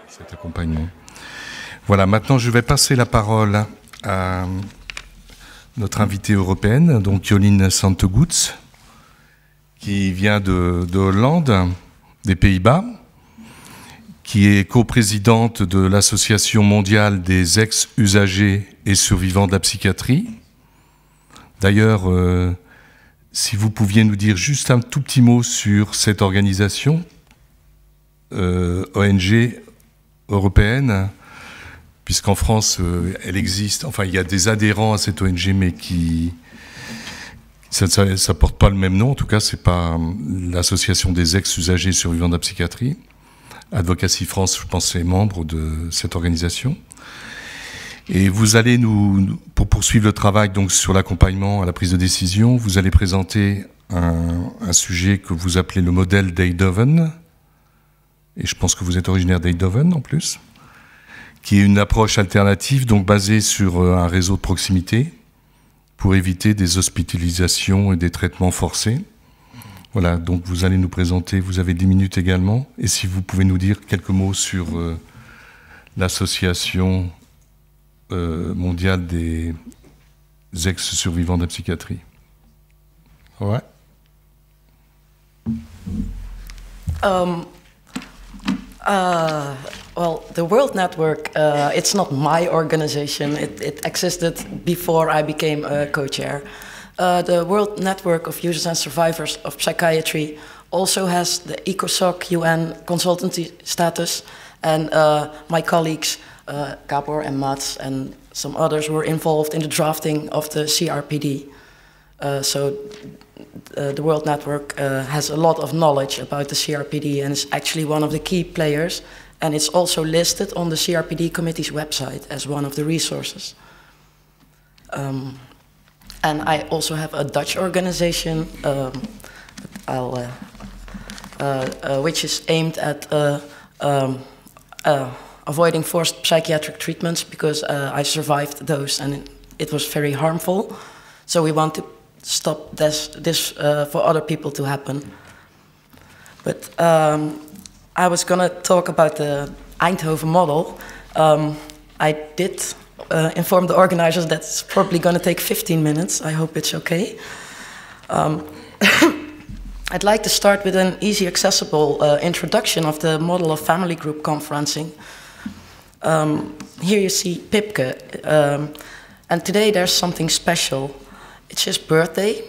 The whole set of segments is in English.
cet accompagnement. Voilà, maintenant je vais passer la parole à notre invitée européenne, donc Jolien Santegoets, qui vient de Hollande, des Pays-Bas, qui est coprésidente de l'Association mondiale des ex-usagers et survivants de la psychiatrie. D'ailleurs, si vous pouviez nous dire juste un tout petit mot sur cette organisation, ONG européenne, puisqu'en France, elle existe, enfin il y a des adhérents à cette ONG, mais qui... Ça ne porte pas le même nom, en tout cas, ce n'est pas l'Association des ex-usagers et survivants de la psychiatrie. Advocacy France, je pense, est membre de cette organisation. Et vous allez pour poursuivre le travail donc, sur l'accompagnement à la prise de décision, vous allez présenter un sujet que vous appelez le modèle d'Eindhoven. Et je pense que vous êtes originaire d'Eindhoven en plus, qui est une approche alternative, donc basée sur un réseau de proximité pour éviter des hospitalisations et des traitements forcés. Voilà, donc vous allez nous présenter, vous avez 10 minutes également, et si vous pouvez nous dire quelques mots sur l'association mondiale des ex-survivants de la psychiatrie. Ouais. Well, the World Network, it's not my organization. It existed before I became a co-chair. The World Network of Users and Survivors of Psychiatry also has the ECOSOC UN consultancy status, and my colleagues, Gabor and Mats and some others, were involved in the drafting of the CRPD. So the World Network has a lot of knowledge about the CRPD and is actually one of the key players, and it's also listed on the CRPD committee's website as one of the resources. And I also have a Dutch organization which is aimed at avoiding forced psychiatric treatments, because I survived those and it was very harmful. So we want to stop this for other people to happen. But I was going to talk about the Eindhoven model. I did inform the organizers that it's probably going to take 15 minutes. I hope it's okay. I'd like to start with an easy, accessible introduction of the model of family group conferencing. Here you see Pipke, and today there's something special. It's his birthday,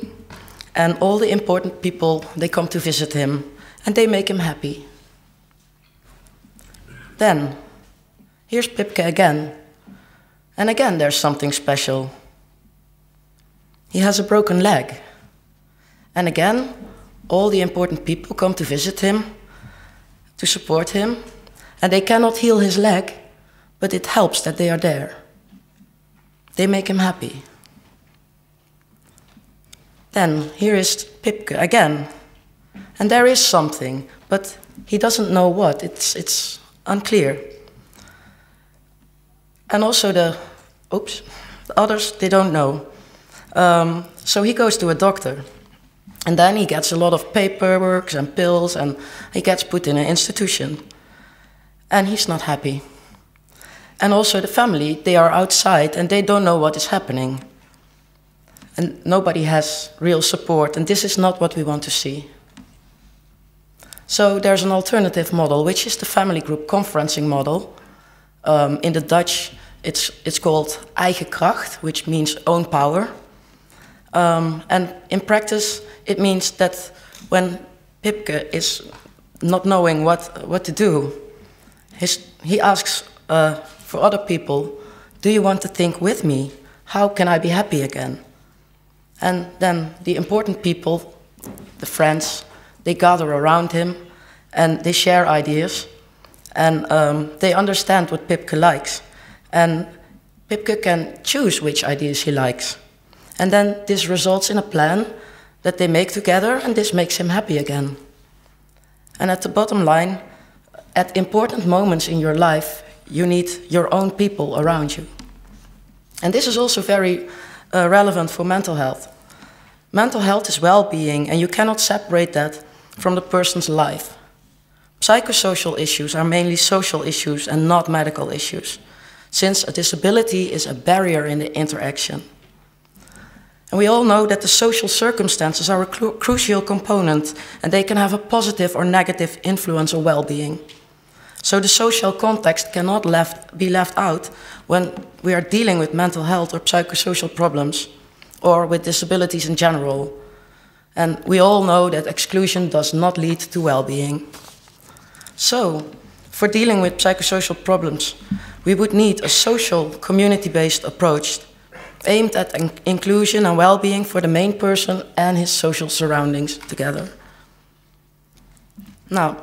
and all the important people, they come to visit him, and they make him happy. Then, here's Pipke again, and again there's something special. He has a broken leg, and again, all the important people come to visit him, to support him, and they cannot heal his leg, but it helps that they are there. They make him happy. Then here is Pipke again, and there is something, but he doesn't know what. It's unclear. And also the others, they don't know. So he goes to a doctor, and then he gets a lot of paperwork and pills, and he gets put in an institution, and he's not happy. And also the family, they are outside, and they don't know what is happening. And nobody has real support, and this is not what we want to see. So there's an alternative model, which is the family group conferencing model. In the Dutch, it's called eigen kracht, which means own power. And in practice, it means that when Pipke is not knowing what to do, he asks for other people, do you want to think with me? How can I be happy again? And then the important people, the friends, they gather around him and they share ideas, and they understand what Pipke likes. And Pipke can choose which ideas he likes. And then this results in a plan that they make together, and this makes him happy again. And at the bottom line, at important moments in your life, you need your own people around you. And this is also very relevant for mental health. Mental health is well-being, and you cannot separate that from the person's life. psychosocial issues are mainly social issues and not medical issues, since a disability is a barrier in the interaction. And we all know that the social circumstances are a crucial component, and they can have a positive or negative influence on well-being. So the social context cannot be left out when we are dealing with mental health or psychosocial problems, or with disabilities in general. And we all know that exclusion does not lead to well-being. So, for dealing with psychosocial problems, we would need a social, community-based approach aimed at inclusion and well-being for the main person and his social surroundings together. Now,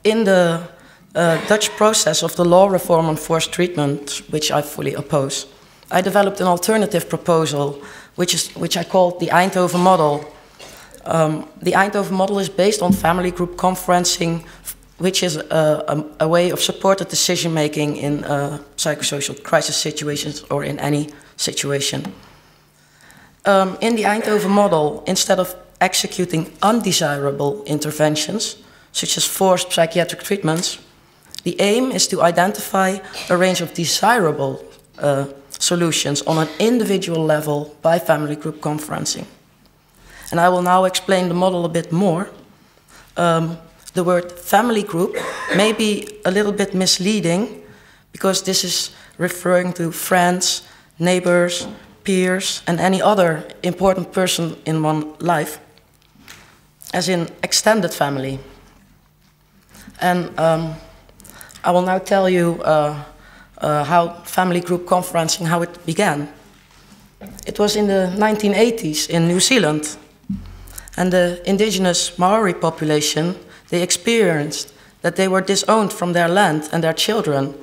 in the Dutch process of the law reform on forced treatment, which I fully oppose, I developed an alternative proposal, which I called the Eindhoven model. The Eindhoven model is based on family group conferencing, which is a way of supported decision-making in psychosocial crisis situations or in any situation. In the Eindhoven model, instead of executing undesirable interventions, such as forced psychiatric treatments, the aim is to identify a range of desirable solutions on an individual level by family group conferencing. And I will now explain the model a bit more. The word family group may be a little bit misleading because this is referring to friends, neighbors, peers, and any other important person in one's life, as in extended family. And I will now tell you how family group conferencing, how it began. It was in the 1980s in New Zealand, and the indigenous Maori population, they experienced that they were disowned from their land and their children,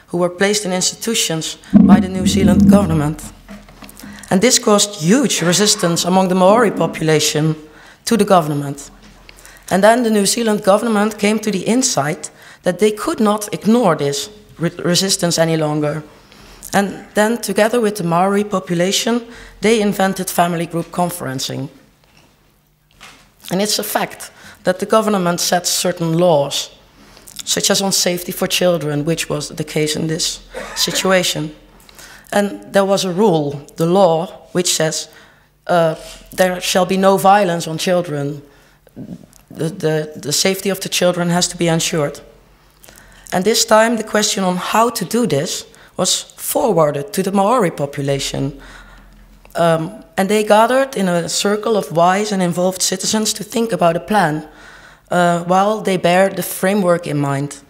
who were placed in institutions by the New Zealand government. And this caused huge resistance among the Maori population to the government. And then the New Zealand government came to the insight that they could not ignore this resistance any longer. And then, together with the Maori population, they invented family group conferencing. And it's a fact that the government sets certain laws, such as on safety for children, which was the case in this situation. And there was a rule, the law, which says there shall be no violence on children. The safety of the children has to be ensured. And this time, the question on how to do this was forwarded to the Maori population. And they gathered in a circle of wise and involved citizens to think about a plan, while they bear the framework in mind.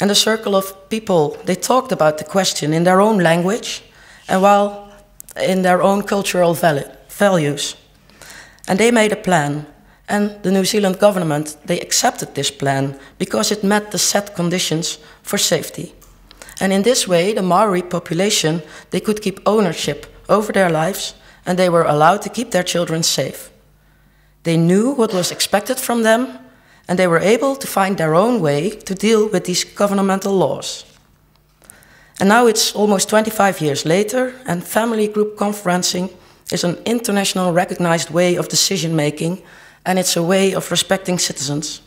And the circle of people, they talked about the question in their own language, and while in their own cultural values. And they made a plan. And the New Zealand government, they accepted this plan because it met the set conditions for safety. And in this way, the Maori population, they could keep ownership over their lives, and they were allowed to keep their children safe. They knew what was expected from them, and they were able to find their own way to deal with these governmental laws. And now it's almost 25 years later, and family group conferencing is an international recognized way of decision-making, and it's a way of respecting citizens.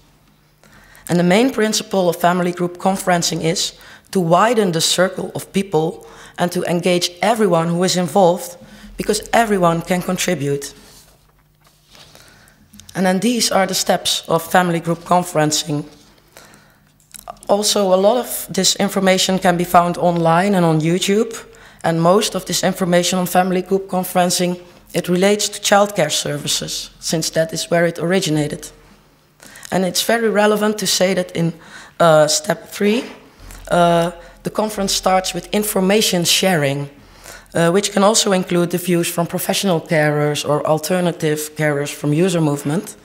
And the main principle of family group conferencing is to widen the circle of people and to engage everyone who is involved, because everyone can contribute. And then these are the steps of family group conferencing. Also, a lot of this information can be found online and on YouTube, and most of this information on family group conferencing, it relates to childcare services, since that is where it originated. And it's very relevant to say that in step 3, the conference starts with information sharing, which can also include the views from professional carers or alternative carers from user movement.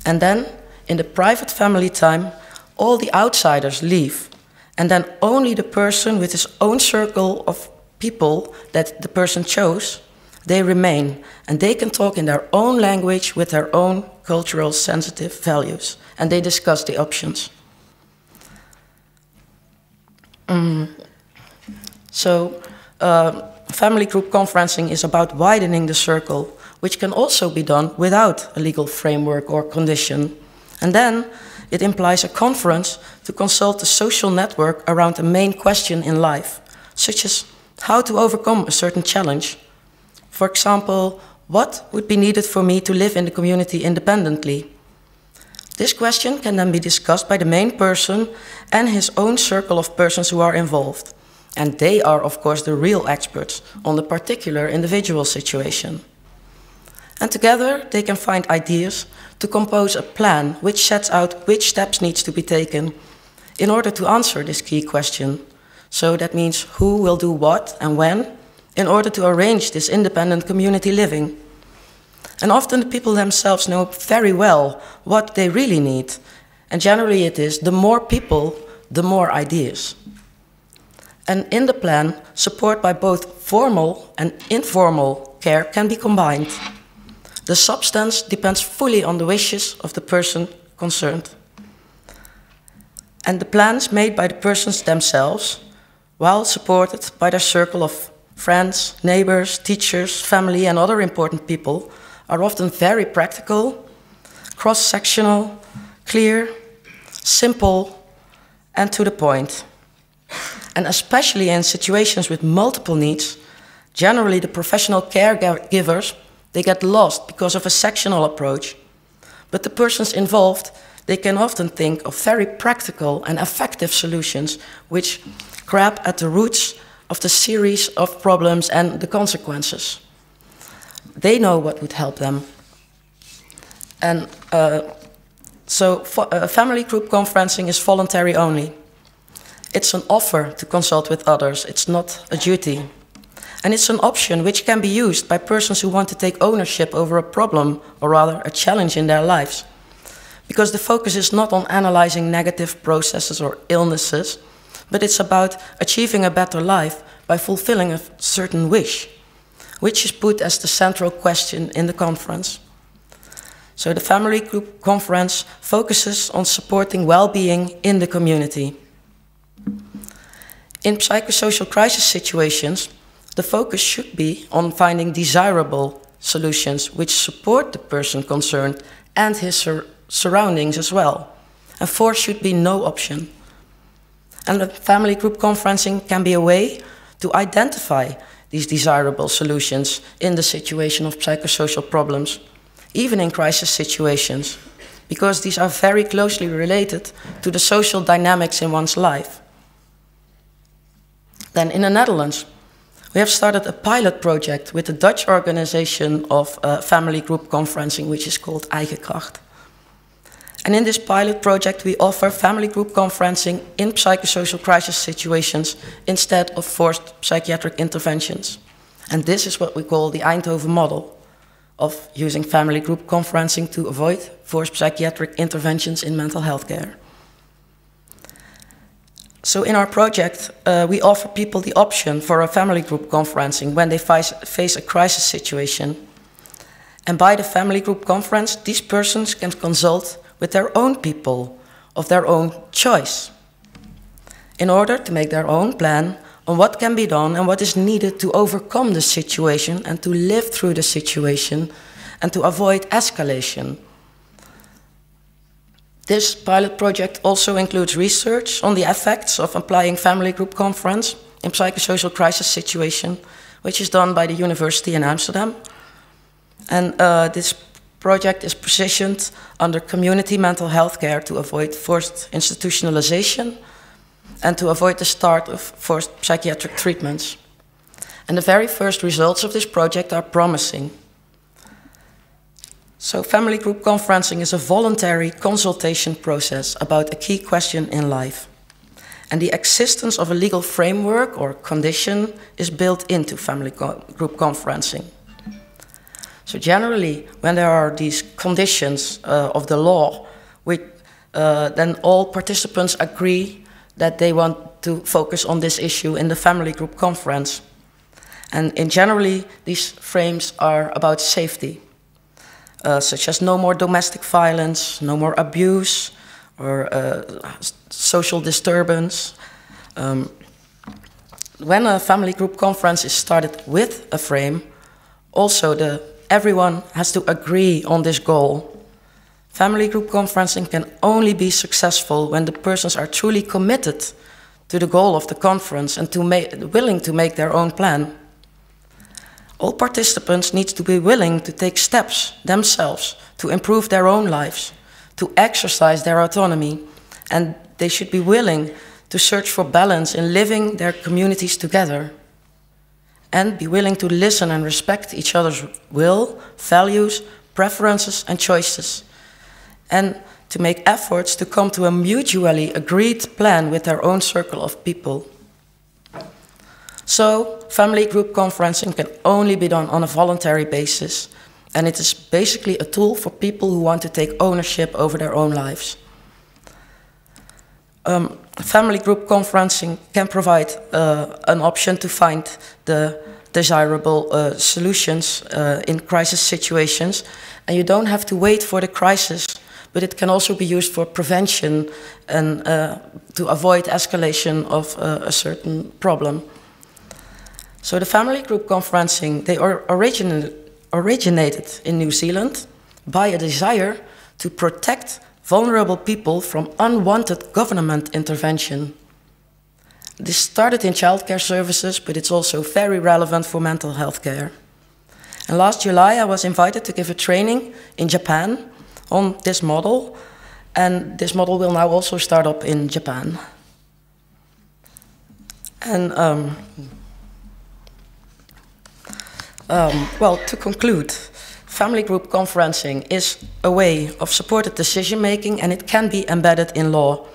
And then, in the private family time, all the outsiders leave, and then only the person with his own circle of people that the person chose, they remain, and they can talk in their own language with their own cultural sensitive values, and they discuss the options. Family group conferencing is about widening the circle, which can also be done without a legal framework or condition. And then it implies a conference to consult the social network around a main question in life, such as how to overcome a certain challenge. For example, what would be needed for me to live in the community independently? This question can then be discussed by the main person and his own circle of persons who are involved. And they are, of course, the real experts on the particular individual situation. And together they can find ideas to compose a plan which sets out which steps needs to be taken in order to answer this key question. So that means who will do what and when in order to arrange this independent community living. And often the people themselves know very well what they really need. And generally it is the more people, the more ideas. And in the plan, support by both formal and informal care can be combined. The substance depends fully on the wishes of the person concerned. And the plans made by the persons themselves, while supported by their circle of friends, neighbors, teachers, family, and other important people, are often very practical, cross-sectional, clear, simple, and to the point. And especially in situations with multiple needs, generally the professional caregivers, they get lost because of a sectional approach. But the persons involved, they can often think of very practical and effective solutions which grab at the roots of the series of problems and the consequences. They know what would help them. And family group conferencing is voluntary only. It's an offer to consult with others, it's not a duty. And it's an option which can be used by persons who want to take ownership over a problem, or rather a challenge in their lives. Because the focus is not on analyzing negative processes or illnesses, but it's about achieving a better life by fulfilling a certain wish, which is put as the central question in the conference. So the family group conference focuses on supporting well-being in the community. In psychosocial crisis situations, the focus should be on finding desirable solutions which support the person concerned and his surroundings as well. And force should be no option. And the family group conferencing can be a way to identify these desirable solutions in the situation of psychosocial problems, even in crisis situations, because these are very closely related to the social dynamics in one's life. Then in the Netherlands, we have started a pilot project with the Dutch organization of family group conferencing, which is called Eigen Kracht. And in this pilot project, we offer family group conferencing in psychosocial crisis situations instead of forced psychiatric interventions. And this is what we call the Eindhoven model of using family group conferencing to avoid forced psychiatric interventions in mental health care. So in our project, we offer people the option for a family group conferencing when they face a crisis situation. And by the family group conference, these persons can consult with their own people of their own choice in order to make their own plan on what can be done and what is needed to overcome the situation and to live through the situation and to avoid escalation. This pilot project also includes research on the effects of applying family group conference in psychosocial crisis situation, which is done by the University in Amsterdam. And this project is positioned under community mental health care to avoid forced institutionalization and to avoid the start of forced psychiatric treatments. And the very first results of this project are promising. So family group conferencing is a voluntary consultation process about a key question in life. And the existence of a legal framework or condition is built into family group conferencing. So generally, when there are these conditions of the law, then all participants agree that they want to focus on this issue in the family group conference. And generally, these frames are about safety. Such as no more domestic violence, no more abuse, or social disturbance. When a family group conference is started with a frame, also everyone has to agree on this goal. Family group conferencing can only be successful when the persons are truly committed to the goal of the conference and willing to make their own plan. All participants need to be willing to take steps themselves to improve their own lives, to exercise their autonomy, and they should be willing to search for balance in living their communities together, and be willing to listen and respect each other's will, values, preferences, and choices, and to make efforts to come to a mutually agreed plan with their own circle of people. So, family group conferencing can only be done on a voluntary basis, and it is basically a tool for people who want to take ownership over their own lives. Family group conferencing can provide an option to find the desirable solutions in crisis situations, and you don't have to wait for the crisis, but it can also be used for prevention and to avoid escalation of a certain problem. So the family group conferencing, they originated in New Zealand by a desire to protect vulnerable people from unwanted government intervention. This started in childcare services, but it's also very relevant for mental health care. And last July, I was invited to give a training in Japan on this model, and this model will now also start up in Japan. And well, to conclude, family group conferencing is a way of supported decision-making, and it can be embedded in law.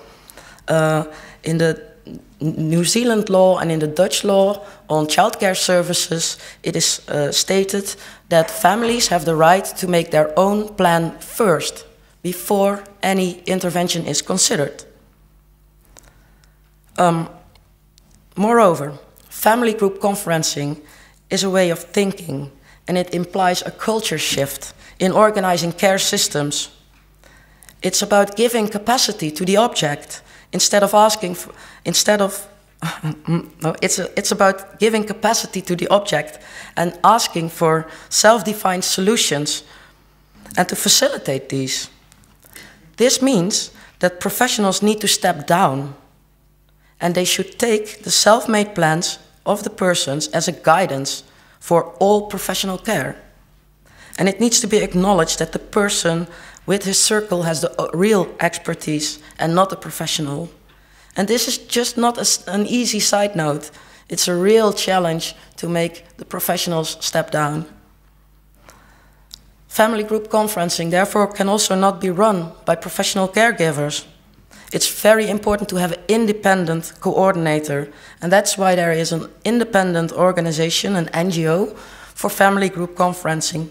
In the New Zealand law and in the Dutch law on childcare services, it is stated that families have the right to make their own plan first, before any intervention is considered. Moreover, family group conferencing is a way of thinking, and it implies a culture shift in organizing care systems. It's about giving capacity to the object instead of asking for, it's about giving capacity to the object and asking for self-defined solutions and to facilitate these. This means that professionals need to step down, and they should take the self-made plans of the persons as a guidance for all professional care. And it needs to be acknowledged that the person with his circle has the real expertise and not the professional. And this is just not an easy side note. It's a real challenge to make the professionals step down. Family group conferencing, therefore, can also not be run by professional caregivers. It's very important to have an independent coordinator, and that's why there is an independent organization, an NGO, for family group conferencing.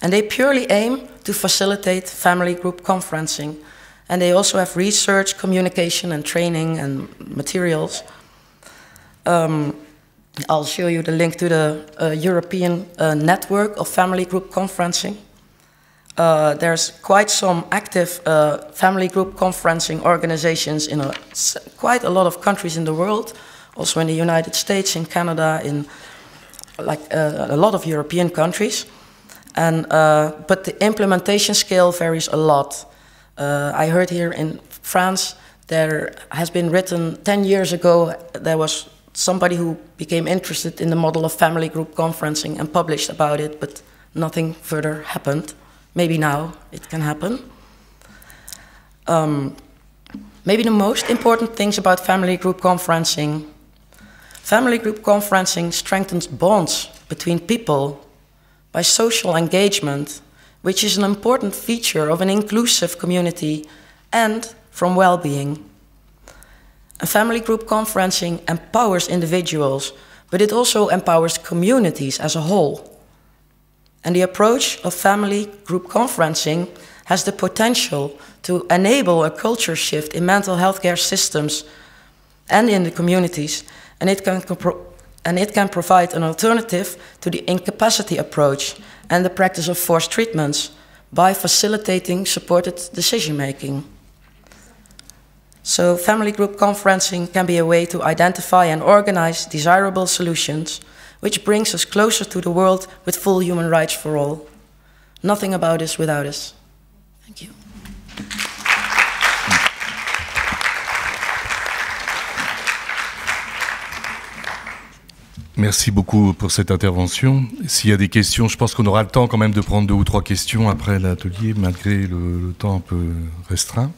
And they purely aim to facilitate family group conferencing. And they also have research, communication, and training and materials. I'll show you the link to the European network of family group conferencing. There's quite some active family group conferencing organizations in quite a lot of countries in the world, also in the United States, in Canada, in a lot of European countries. And, but the implementation scale varies a lot. I heard here in France, there has been written 10 years ago, there was somebody who became interested in the model of family group conferencing and published about it, but nothing further happened. Maybe now it can happen. Maybe the most important things about family group conferencing. Family group conferencing strengthens bonds between people by social engagement, which is an important feature of an inclusive community and from well-being. And family group conferencing empowers individuals, but it also empowers communities as a whole. And the approach of family group conferencing has the potential to enable a culture shift in mental health care systems and in the communities, and it can provide an alternative to the incapacity approach and the practice of forced treatments by facilitating supported decision-making. So family group conferencing can be a way to identify and organize desirable solutions, which brings us closer to the world with full human rights for all. Nothing about us without us. Thank you. Merci beaucoup pour cette intervention. S'il y a des questions, je pense qu'on aura le temps quand même de prendre 2 ou 3 questions après l'atelier, malgré le temps un peu restreint.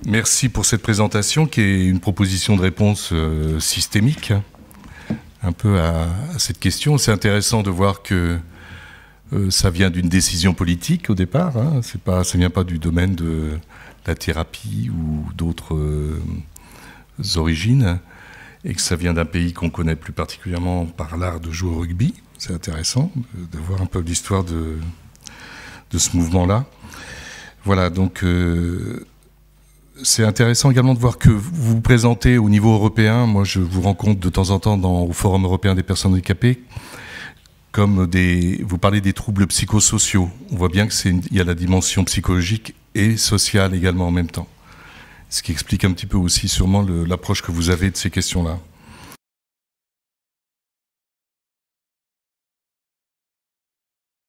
Merci pour cette présentation qui est une proposition de réponse systémique un peu à cette question. C'est intéressant de voir que ça vient d'une décision politique au départ. Hein. Ça vient pas du domaine de la thérapie ou d'autres origines, et que ça vient d'un pays qu'on connaît plus particulièrement par l'art de jouer au rugby. C'est intéressant de voir un peu l'histoire de ce mouvement-là. Voilà, donc c'est intéressant également de voir que vous vous présentez au niveau européen. Moi, je vous rencontre de temps en temps au Forum européen des personnes handicapées, comme vous parlez des troubles psychosociaux. On voit bien qu'il y a la dimension psychologique et sociale également en même temps. Ce qui explique un petit peu aussi sûrement l'approche que vous avez de ces questions-là.